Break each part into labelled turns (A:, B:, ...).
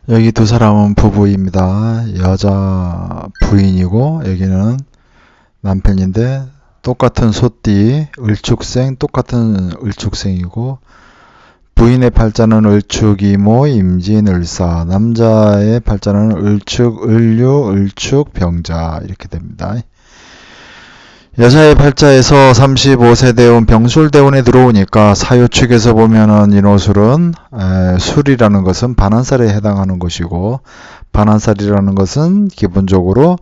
A: 여기 두 사람은 부부입니다. 여자 부인이고 여기는 남편인데 똑같은 소띠, 을축생, 똑같은 을축생이고 부인의 팔자는 을축, 이모, 임진, 을사, 남자의 팔자는 을축, 을류, 을축, 병자 이렇게 됩니다. 여자의 팔자에서 35세 대운 병술대운에 들어오니까 사유축에서 보면은 인호술은 술이라는 것은 반한살에 해당하는 것이고 반한살이라는 것은 기본적으로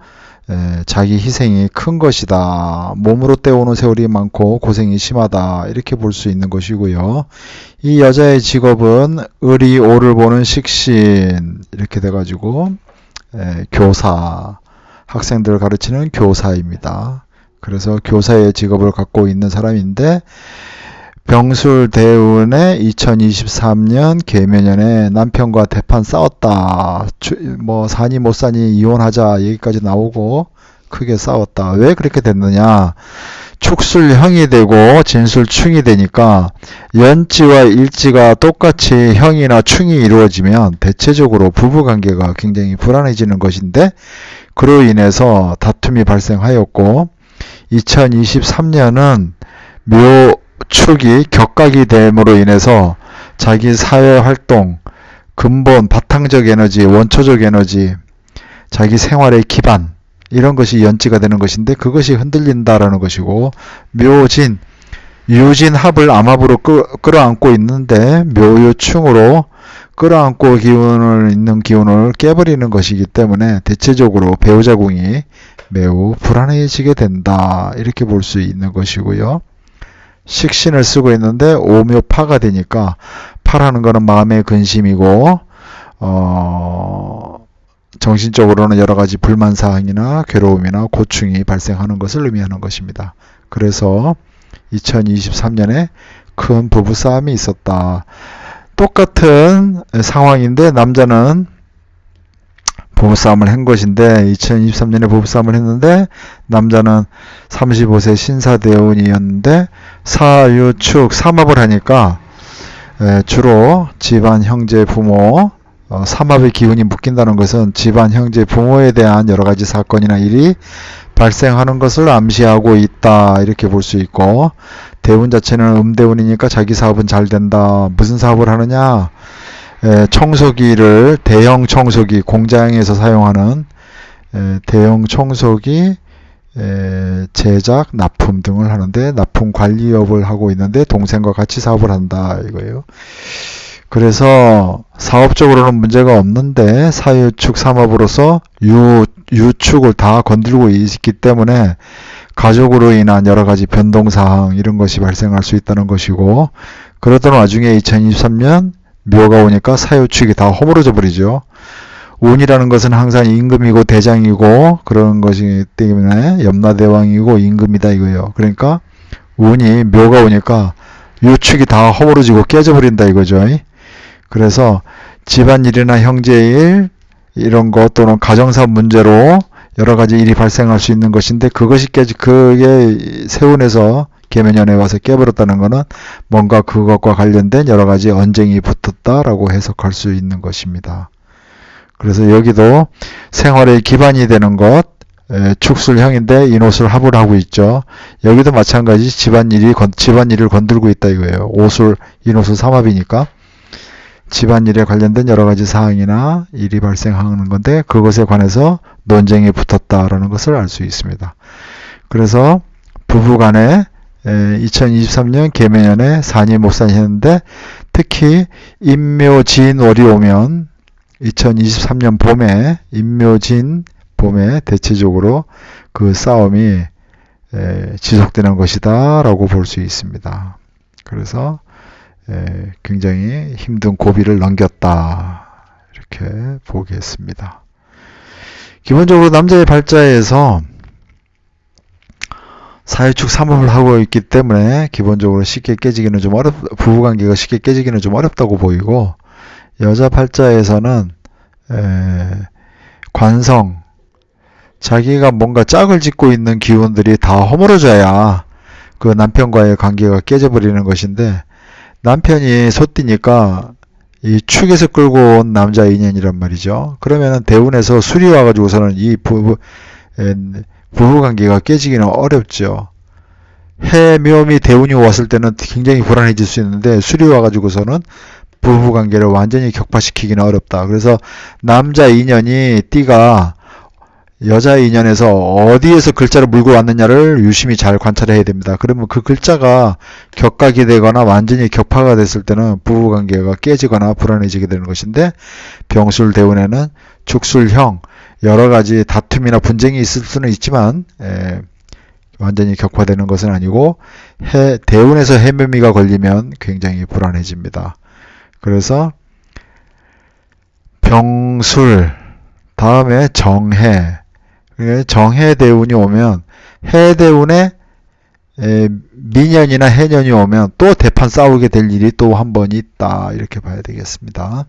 A: 자기 희생이 큰 것이다. 몸으로 때우는 세월이 많고 고생이 심하다. 이렇게 볼 수 있는 것이고요. 이 여자의 직업은 을이 오를 보는 식신 이렇게 돼가지고 교사, 학생들을 가르치는 교사입니다. 그래서 교사의 직업을 갖고 있는 사람인데 병술대운에 2023년 계묘년에 남편과 대판 싸웠다. 뭐 사니 못 사니 이혼하자 얘기까지 나오고 크게 싸웠다. 왜 그렇게 됐느냐? 축술형이 되고 진술충이 되니까 연지와 일지가 똑같이 형이나 충이 이루어지면 대체적으로 부부관계가 굉장히 불안해지는 것인데 그로 인해서 다툼이 발생하였고 2023년은 묘축이 격각이 됨으로 인해서 자기 사회활동, 근본, 바탕적 에너지, 원초적 에너지, 자기 생활의 기반 이런 것이 연지가 되는 것인데 그것이 흔들린다라는 것이고 묘진, 유진합을 암합으로 끌어안고 있는데 묘유충으로 끌어안고 있는 기운을 깨버리는 것이기 때문에 대체적으로 배우자궁이 매우 불안해지게 된다. 이렇게 볼 수 있는 것이고요. 식신을 쓰고 있는데 오묘파가 되니까 파라는 것은 마음의 근심이고 정신적으로는 여러 가지 불만사항이나 괴로움이나 고충이 발생하는 것을 의미하는 것입니다. 그래서 2023년에 큰 부부싸움이 있었다. 똑같은 상황인데 남자는 부부싸움을 한 것인데 2023년에 부부싸움을 했는데 남자는 35세 신사대운이었는데 사유축 삼합을 하니까 주로 집안 형제 부모 삼합의 기운이 묶인다는 것은 집안 형제 부모에 대한 여러 가지 사건이나 일이 발생하는 것을 암시하고 있다 이렇게 볼 수 있고 대운 자체는 음대운이니까 자기 사업은 잘 된다. 무슨 사업을 하느냐? 청소기를 대형 청소기 공장에서 사용하는 대형 청소기 제작, 납품 등을 하는데 납품 관리업을 하고 있는데 동생과 같이 사업을 한다 이거예요. 그래서 사업적으로는 문제가 없는데 사유축 삼합으로서 유축을 다 건들고 있기 때문에 가족으로 인한 여러 가지 변동사항 이런 것이 발생할 수 있다는 것이고 그러던 와중에 2023년 묘가 오니까 사유축이 다 허물어져 버리죠. 운이라는 것은 항상 임금이고 대장이고 그런 것이기 때문에 염라대왕이고 임금이다 이거예요. 그러니까 운이 묘가 오니까 유축이 다 허물어지고 깨져버린다 이거죠. 그래서 집안일이나 형제일 이런 것 또는 가정사업 문제로 여러 가지 일이 발생할 수 있는 것인데 그게 세운에서 계묘년에 와서 깨버렸다는 것은 뭔가 그것과 관련된 여러 가지 언쟁이 붙었다라고 해석할 수 있는 것입니다. 그래서 여기도 생활의 기반이 되는 것 축술형인데 인호술 합을 하고 있죠. 여기도 마찬가지 집안일을 건들고 있다 이거예요. 오술, 인호술 삼합이니까 집안일에 관련된 여러 가지 사항이나 일이 발생하는 건데 그것에 관해서 논쟁이 붙었다라는 것을 알 수 있습니다. 그래서 부부간에 2023년 계묘년에 사니 못 사니 했는데 특히 임묘진월이 오면 2023년 봄에 임묘진 봄에 대체적으로 그 싸움이 지속되는 것이다 라고 볼 수 있습니다. 그래서 굉장히 힘든 고비를 넘겼다 이렇게 보겠습니다. 기본적으로 남자의 발자에서 사유축 삼합을 하고 있기 때문에 기본적으로 쉽게 깨지기는 좀 부부관계가 쉽게 깨지기는 좀 어렵다고 보이고 여자 팔자에서는 관성 자기가 뭔가 짝을 짓고 있는 기운들이 다 허물어져야 그 남편과의 관계가 깨져버리는 것인데 남편이 소띠니까 이 축에서 끌고 온 남자 인연이란 말이죠. 그러면은 대운에서 술이 와가지고서는 이 부부관계가 깨지기는 어렵죠. 해묘미 대운이 왔을 때는 굉장히 불안해질 수 있는데 술이 와가지고서는 부부관계를 완전히 격파시키기는 어렵다. 그래서 남자 인연이 띠가 여자 인연에서 어디에서 글자를 물고 왔느냐를 유심히 잘 관찰해야 됩니다. 그러면 그 글자가 격각이 되거나 완전히 격파가 됐을 때는 부부관계가 깨지거나 불안해지게 되는 것인데, 병술 대운에는 죽술형 여러가지 다툼이나 분쟁이 있을 수는 있지만 완전히 격파되는 것은 아니고, 대운에서 해묘미가 걸리면 굉장히 불안해집니다. 그래서 병술 다음에 정해, 정해 대운이 오면 해대운에 미년이나 해년이 오면 또 대판 싸우게 될 일이 또 한 번 있다, 이렇게 봐야 되겠습니다.